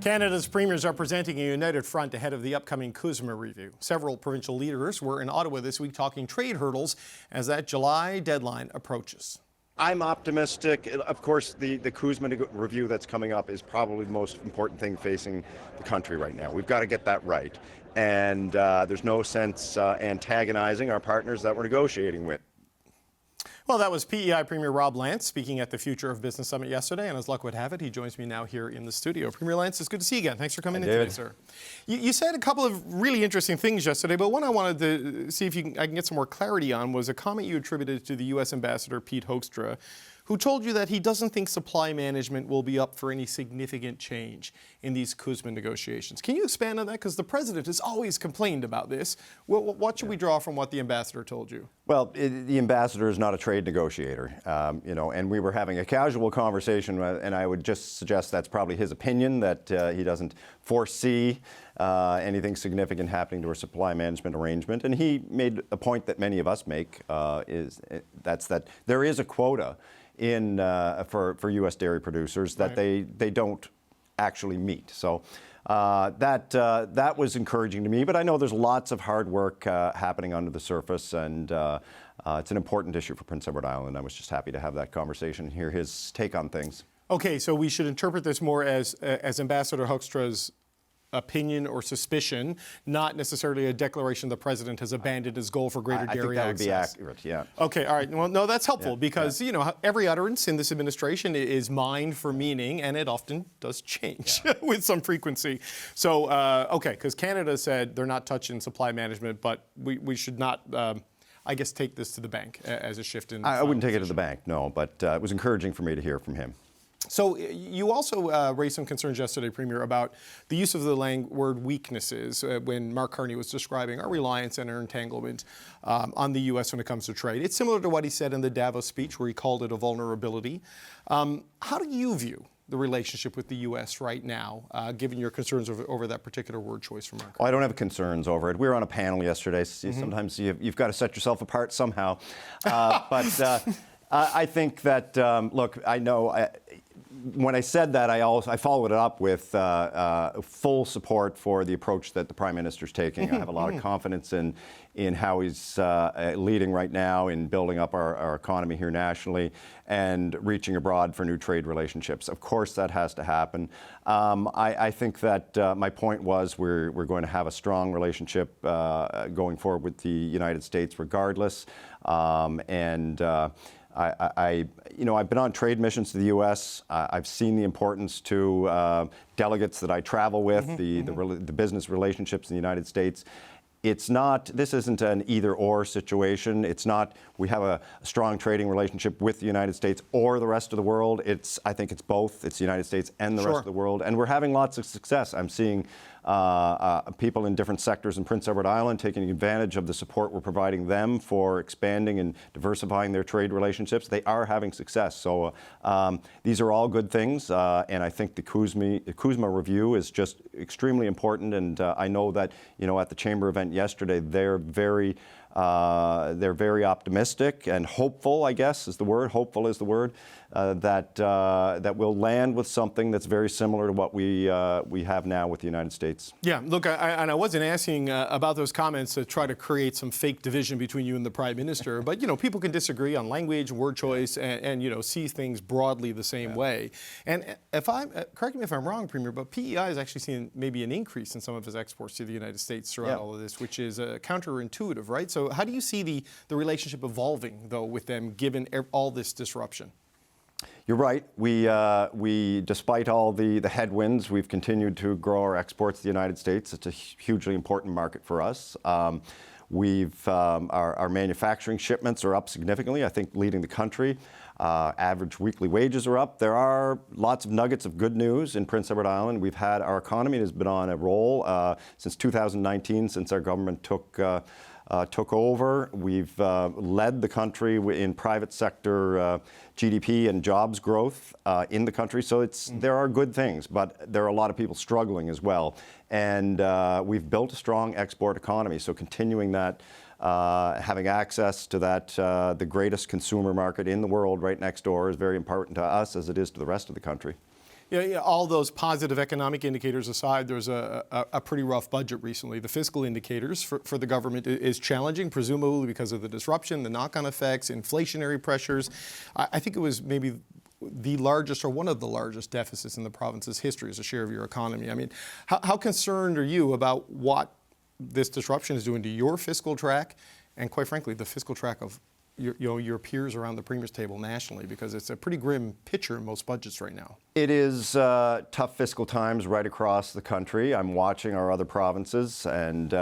Canada's premiers are presenting a united front ahead of the upcoming CUSMA review. Several provincial leaders were in Ottawa this week talking trade hurdles as that July deadline approaches. I'm optimistic. Of course, the CUSMA review that's coming up is probably the most important thing facing the country right now. We've got to get that right. And there's no sense antagonizing our partners that we're negotiating with. Well, that was PEI Premier Rob Lantz speaking at the Future of Business Summit yesterday, and as luck would have it, he joins me now here in the studio. Premier Lantz, it's good to see you again. Thanks for coming in today, sir. You said a couple of really interesting things yesterday, but one I wanted to see if I can get some more clarity on was a comment you attributed to the U.S. Ambassador Pete Hoekstra, who told you that he doesn't think supply management will be up for any significant change in these CUSMA negotiations. Can you expand on that? Because the president has always complained about this. What should we draw from what the ambassador told you? Well, the ambassador is not a trade negotiator, and we were having a casual conversation, and I would just suggest that's probably his opinion, that he doesn't foresee anything significant happening to our supply management arrangement. And he made a point that many of us make, that's that there is a quota for U.S. dairy producers that they don't actually meet. So that was encouraging to me. But I know there's lots of hard work happening under the surface, and it's an important issue for Prince Edward Island. I was just happy to have that conversation and hear his take on things. Okay, so we should interpret this more as Ambassador Hoekstra's opinion or suspicion, not necessarily a declaration the president has abandoned his goal for greater dairy access. I think that would be accurate, yeah. Okay, all right. Well, no, that's helpful because, you know, every utterance in this administration is mined for meaning, and it often does change with some frequency. So, okay, because Canada said they're not touching supply management, but we should not, I guess, take this to the bank as a shift in I wouldn't take it to the bank, no, but it was encouraging for me to hear from him. So you also raised some concerns yesterday, Premier, about the use of the word weaknesses when Mark Carney was describing our reliance and our entanglement on the U.S. when it comes to trade. It's similar to what he said in the Davos speech where he called it a vulnerability. How do you view the relationship with the U.S. right now, given your concerns over that particular word choice from Mark Carney? Well, I don't have concerns over it. We were on a panel yesterday. Sometimes you've got to set yourself apart somehow. But I think that, look, I know... when I said that, I followed it up with full support for the approach that the Prime Minister's taking. I have a lot of confidence in how he's leading right now in building up our economy here nationally and reaching abroad for new trade relationships. Of course, that has to happen. I think that my point was we're going to have a strong relationship going forward with the United States regardless. I've been on trade missions to the U.S. I've seen the importance to delegates that I travel with, the business relationships in the United States. This isn't an either-or situation. It's not we have a strong trading relationship with the United States or the rest of the world. I think it's both. It's the United States and the rest of the world. And we're having lots of success. I'm seeing people in different sectors in Prince Edward Island taking advantage of the support we're providing them for expanding and diversifying their trade relationships. They are having success. So these are all good things. And I think the CUSMA review is just extremely important. And I know that, at the Chamber event yesterday, they're very optimistic and hopeful, I guess is the word, that we'll land with something that's very similar to what we have now with the United States. Yeah, look, I wasn't asking about those comments to try to create some fake division between you and the Prime Minister, but, people can disagree on language, word choice, and see things broadly the same way. And correct me if I'm wrong, Premier, but PEI is actually seeing maybe an increase in some of its exports to the United States throughout all of this, which is counterintuitive, right? So how do you see the relationship evolving, though, with them, given all this disruption? You're right. We despite all the headwinds, we've continued to grow our exports to the United States. It's a hugely important market for us. Our manufacturing shipments are up significantly, I think leading the country. Average weekly wages are up. There are lots of nuggets of good news in Prince Edward Island. Our economy has been on a roll since 2019, since our government took over. We've led the country in private sector GDP and jobs growth in the country. So there are good things, but there are a lot of people struggling as well. And we've built a strong export economy. So continuing that, having access to that, the greatest consumer market in the world right next door is very important to us as it is to the rest of the country. Yeah, all those positive economic indicators aside, there's a pretty rough budget recently. The fiscal indicators for the government is challenging, presumably because of the disruption, the knock-on effects, inflationary pressures. I think it was maybe the largest or one of the largest deficits in the province's history as a share of your economy. I mean, how concerned are you about what this disruption is doing to your fiscal track and, quite frankly, the fiscal track of your peers around the Premier's table nationally, because it's a pretty grim picture in most budgets right now? It is tough fiscal times right across the country. I'm watching our other provinces, and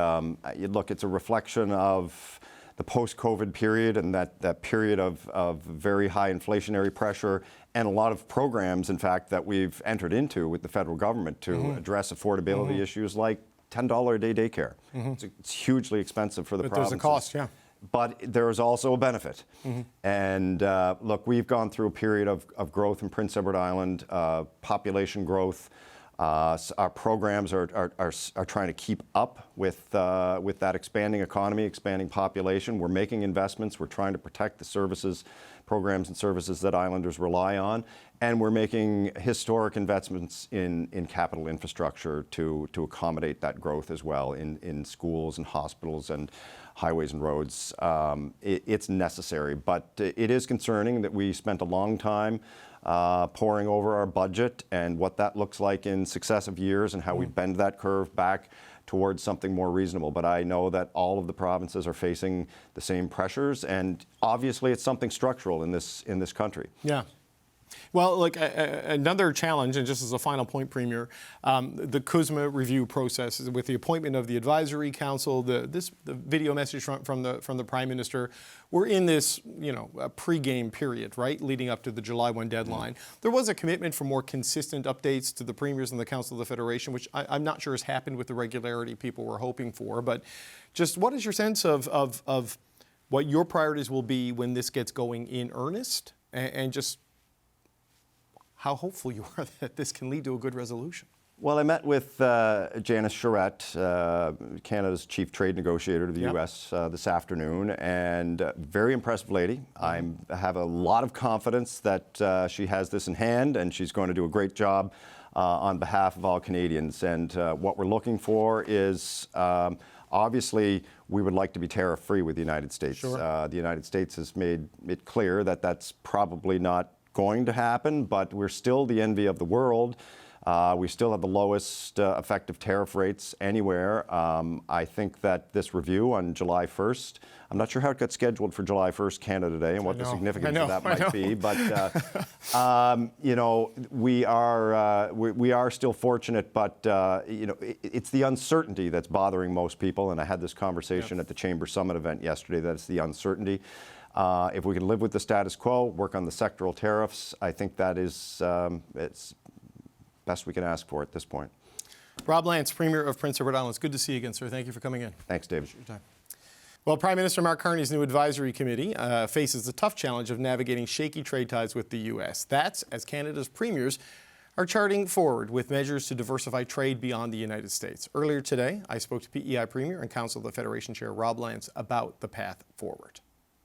look, it's a reflection of the post-COVID period and that period of very high inflationary pressure, and a lot of programs, in fact, that we've entered into with the federal government to address affordability issues like $10 a day daycare. It's hugely expensive for the provinces. There's a cost, yeah. But there is also a benefit. And look, we've gone through a period of growth in Prince Edward Island, population growth. Our programs are trying to keep up with that expanding economy, expanding population. We're making investments. We're trying to protect the services, programs and services that Islanders rely on. And we're making historic investments in capital infrastructure to accommodate that growth as well, in schools and hospitals and highways and roads. It's necessary, but it is concerning that we spent a long time poring over our budget and what that looks like in successive years and how we bend that curve back towards something more reasonable. But I know that all of the provinces are facing the same pressures, and obviously it's something structural in this country. Yeah. Well, look, another challenge, and just as a final point, Premier, the CUSMA review process with the appointment of the advisory council, the video message from the Prime Minister. We're in this, a pre-game period, right, leading up to the July 1 deadline. There was a commitment for more consistent updates to the premiers and the Council of the Federation, which I'm not sure has happened with the regularity people were hoping for. But just what is your sense of what your priorities will be when this gets going in earnest, and just how hopeful you are that this can lead to a good resolution? Well, I met with Janice Charette, Canada's chief trade negotiator to the U.S. This afternoon, and very impressive lady. I have a lot of confidence that she has this in hand, and she's going to do a great job on behalf of all Canadians. And what we're looking for is, obviously, we would like to be tariff-free with the United States. Sure. The United States has made it clear that that's probably not going to happen, but we're still the envy of the world. We still have the lowest effective tariff rates anywhere. I think that this review on July 1st, I'm not sure how it got scheduled for July 1st Canada Day and what the significance of that might be, but we are still fortunate, but it's the uncertainty that's bothering most people, and I had this conversation at the Chamber Summit event yesterday, that it's the uncertainty. If we can live with the status quo, work on the sectoral tariffs, I think that is it's best we can ask for at this point. Rob Lantz, Premier of Prince Edward Island. It's good to see you again, sir. Thank you for coming in. Thanks, David. Appreciate your time. Well, Prime Minister Mark Carney's new advisory committee faces the tough challenge of navigating shaky trade ties with the U.S. That's as Canada's premiers are charting forward with measures to diversify trade beyond the United States. Earlier today, I spoke to PEI Premier and Council of the Federation Chair Rob Lantz about the path forward.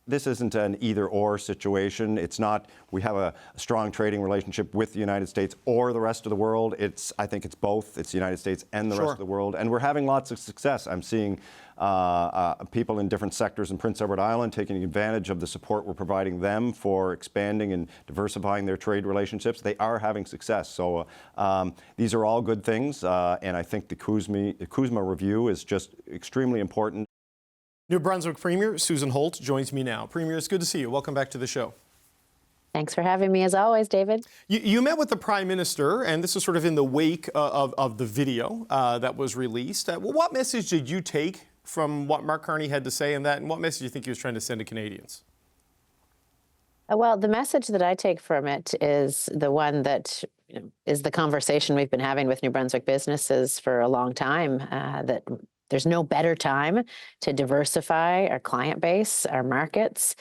This isn't an either-or situation. It's not we have a strong trading relationship with the United States or the rest of the world. I think it's both. It's the United States and the rest of the world. And we're having lots of success. I'm seeing people in different sectors in Prince Edward Island taking advantage of the support we're providing them for expanding and diversifying their trade relationships. They are having success. So these are all good things. And I think the CUSMA review is just extremely important. New Brunswick Premier Susan Holt joins me now. Premier, it's good to see you. Welcome back to the show. Thanks for having me, as always, David. You met with the Prime Minister, and this is sort of in the wake of the video that was released. What message did you take from what Mark Carney had to say in that, and what message do you think he was trying to send to Canadians? Well, the message that I take from it is the one that is the conversation we've been having with New Brunswick businesses for a long time, that there's no better time to diversify our client base, our markets,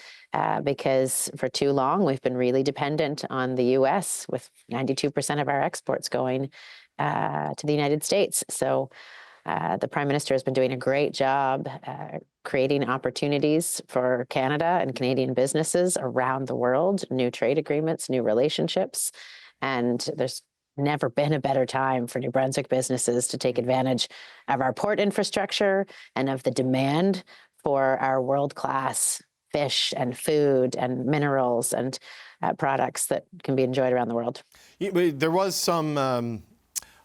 because for too long we've been really dependent on the U.S., with 92% of our exports going to the United States. So the Prime Minister has been doing a great job creating opportunities for Canada and Canadian businesses around the world, new trade agreements, new relationships. And there's never been a better time for New Brunswick businesses to take advantage of our port infrastructure and of the demand for our world-class fish and food and minerals and products that can be enjoyed around the world. There was some,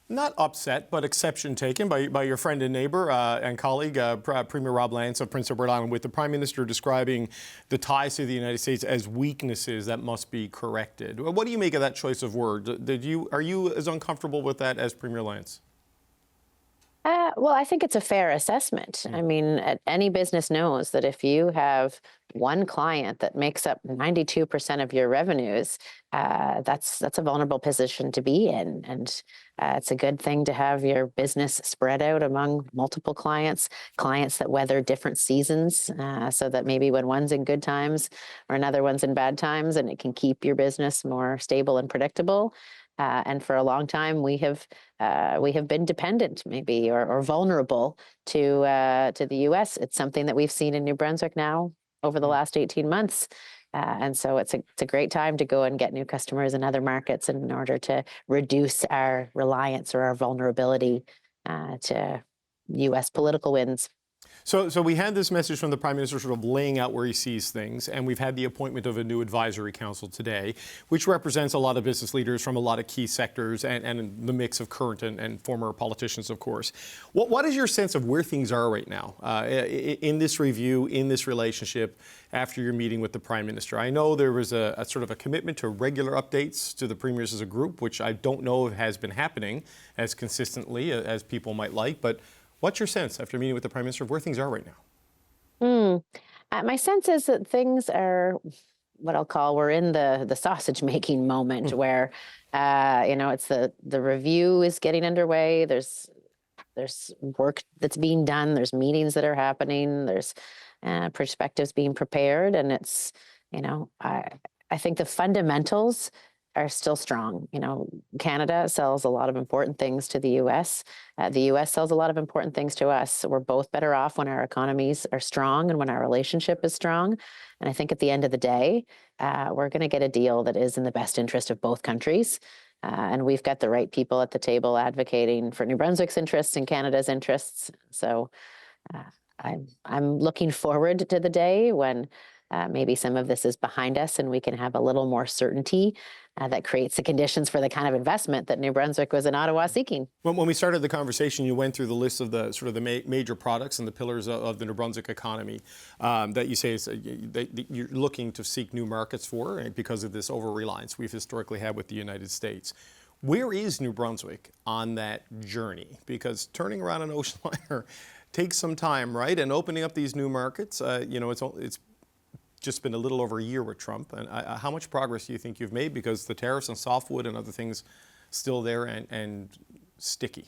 not upset, but exception taken by your friend and neighbor and colleague, Premier Rob Lantz of Prince Edward Island, with the Prime Minister describing the ties to the United States as weaknesses that must be corrected. What do you make of that choice of word? Are you as uncomfortable with that as Premier Lantz? Well, I think it's a fair assessment. I mean, any business knows that if you have one client that makes up 92% of your revenues, that's a vulnerable position to be in. And it's a good thing to have your business spread out among multiple clients that weather different seasons, so that maybe when one's in good times or another one's in bad times, and it can keep your business more stable and predictable. And for a long time, we have been dependent, maybe, or vulnerable to the U.S. It's something that we've seen in New Brunswick now over the last 18 months. And so it's a great time to go and get new customers in other markets in order to reduce our reliance or our vulnerability to U.S. political winds. So we had this message from the Prime Minister sort of laying out where he sees things, and we've had the appointment of a new advisory council today, which represents a lot of business leaders from a lot of key sectors and the mix of current and former politicians, of course. What is your sense of where things are right now in this review, in this relationship, after your meeting with the Prime Minister? I know there was a sort of a commitment to regular updates to the premiers as a group, which I don't know has been happening as consistently as people might like, but what's your sense after meeting with the Prime Minister of where things are right now? My sense is that things are what I'll call, we're in the sausage making moment where, it's the review is getting underway. There's work that's being done. There's meetings that are happening. There's perspectives being prepared. And it's, I think the fundamentals are still strong. Canada sells a lot of important things to the U.S. The U.S. sells a lot of important things to us. We're both better off when our economies are strong and when our relationship is strong. And I think at the end of the day, we're going to get a deal that is in the best interest of both countries. And we've got the right people at the table advocating for New Brunswick's interests and Canada's interests. So I'm looking forward to the day when maybe some of this is behind us and we can have a little more certainty that creates the conditions for the kind of investment that New Brunswick was in Ottawa seeking. When we started the conversation, you went through the list of the sort of the major products and the pillars of the New Brunswick economy that you say is, that you're looking to seek new markets for because of this over-reliance we've historically had with the United States. Where is New Brunswick on that journey? Because turning around an ocean liner takes some time, right? And opening up these new markets, it's just been a little over a year with Trump. And how much progress do you think you've made? Because the tariffs on softwood and other things still there and sticky.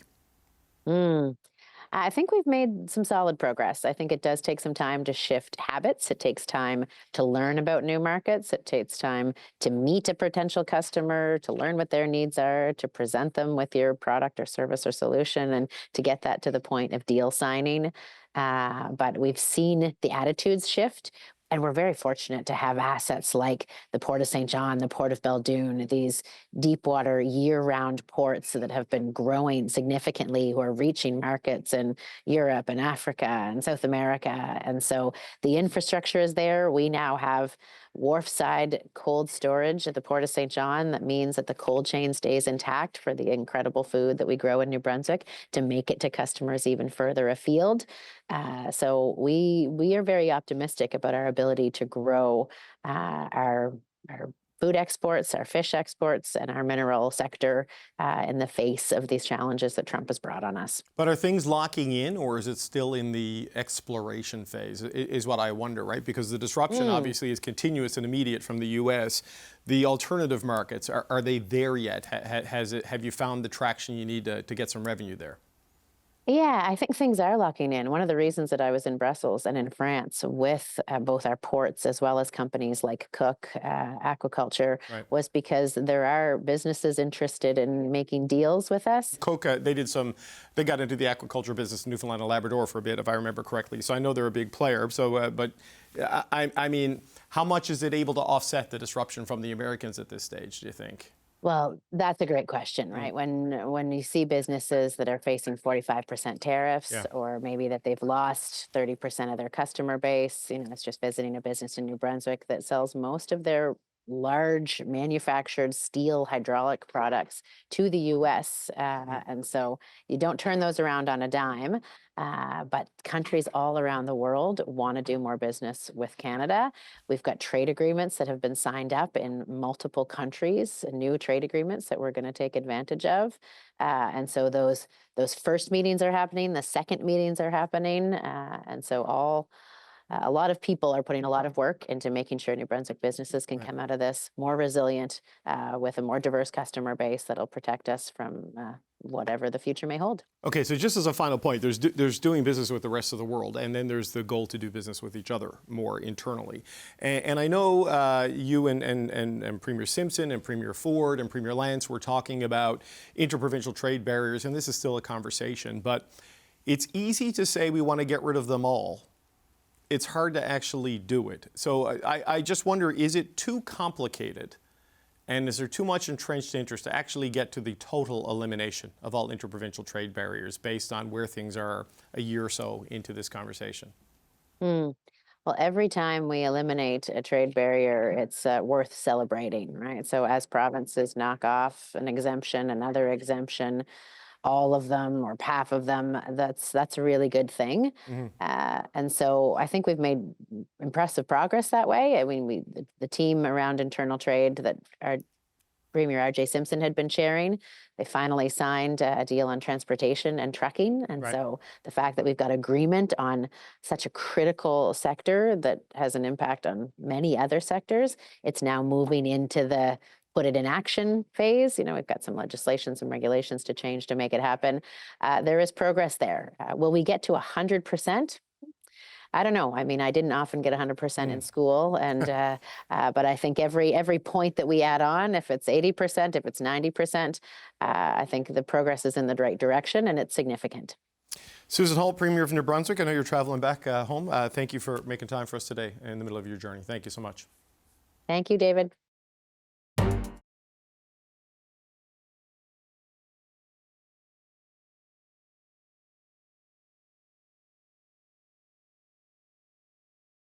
I think we've made some solid progress. I think it does take some time to shift habits. It takes time to learn about new markets. It takes time to meet a potential customer, to learn what their needs are, to present them with your product or service or solution, and to get that to the point of deal signing. But we've seen the attitudes shift. And we're very fortunate to have assets like the Port of St. John, the Port of Beldoon, these deep water year-round ports that have been growing significantly, who are reaching markets in Europe and Africa and South America. And so the infrastructure is there. We now have wharfside cold storage at the Port of St. John. That means that the cold chain stays intact for the incredible food that we grow in New Brunswick to make it to customers even further afield. So we are very optimistic about our ability to grow our food exports, our fish exports, and our mineral sector in the face of these challenges that Trump has brought on us. But are things locking in, or is it still in the exploration phase, is what I wonder, right? Because the disruption obviously is continuous and immediate from the U.S. The alternative markets, are they there yet? Have you found the traction you need to get some revenue there? Yeah, I think things are locking in. One of the reasons that I was in Brussels and in France with both our ports as well as companies like Cook, aquaculture, was because there are businesses interested in making deals with us. Cook, they got into the aquaculture business in Newfoundland and Labrador for a bit, if I remember correctly. So I know they're a big player. So, but I mean, how much is it able to offset the disruption from the Americans at this stage, do you think? Well, that's a great question, right? When you see businesses that are facing 45% tariffs, Yeah. or maybe that they've lost 30% of their customer base, I was just visiting a business in New Brunswick that sells most of their large manufactured steel hydraulic products to the U.S. And so you don't turn those around on a dime. But countries all around the world want to do more business with Canada. We've got trade agreements that have been signed up in multiple countries, new trade agreements that we're going to take advantage of. And so those first meetings are happening, the second meetings are happening, and so a lot of people are putting a lot of work into making sure New Brunswick businesses can come out of this more resilient, with a more diverse customer base that'll protect us from whatever the future may hold. Okay, so just as a final point, there's doing business with the rest of the world, and then there's the goal to do business with each other more internally. And I know you and Premier Simpson and Premier Ford and Premier Lantz were talking about interprovincial trade barriers, and this is still a conversation, but it's easy to say we want to get rid of them all. It's hard to actually do it. So I just wonder, is it too complicated? And is there too much entrenched interest to actually get to the total elimination of all interprovincial trade barriers based on where things are a year or so into this conversation? Well, every time we eliminate a trade barrier, it's worth celebrating, right? So as provinces knock off an exemption, another exemption, all of them or half of them, that's a really good thing. And so I think we've made impressive progress that way. I mean, the team around internal trade that our Premier R.J. Simpson had been chairing, they finally signed a deal on transportation and trucking. And so the fact that we've got agreement on such a critical sector that has an impact on many other sectors, it's now moving into the put it in action phase. We've got some legislation, some regulations to change to make it happen. There is progress there. Will we get to 100%? I don't know. I mean, I didn't often get 100% in school, and but I think every point that we add on, if it's 80%, if it's 90%, I think the progress is in the right direction, and it's significant. Susan Holt, Premier of New Brunswick, I know you're traveling back home. Thank you for making time for us today in the middle of your journey. Thank you so much. Thank you, David.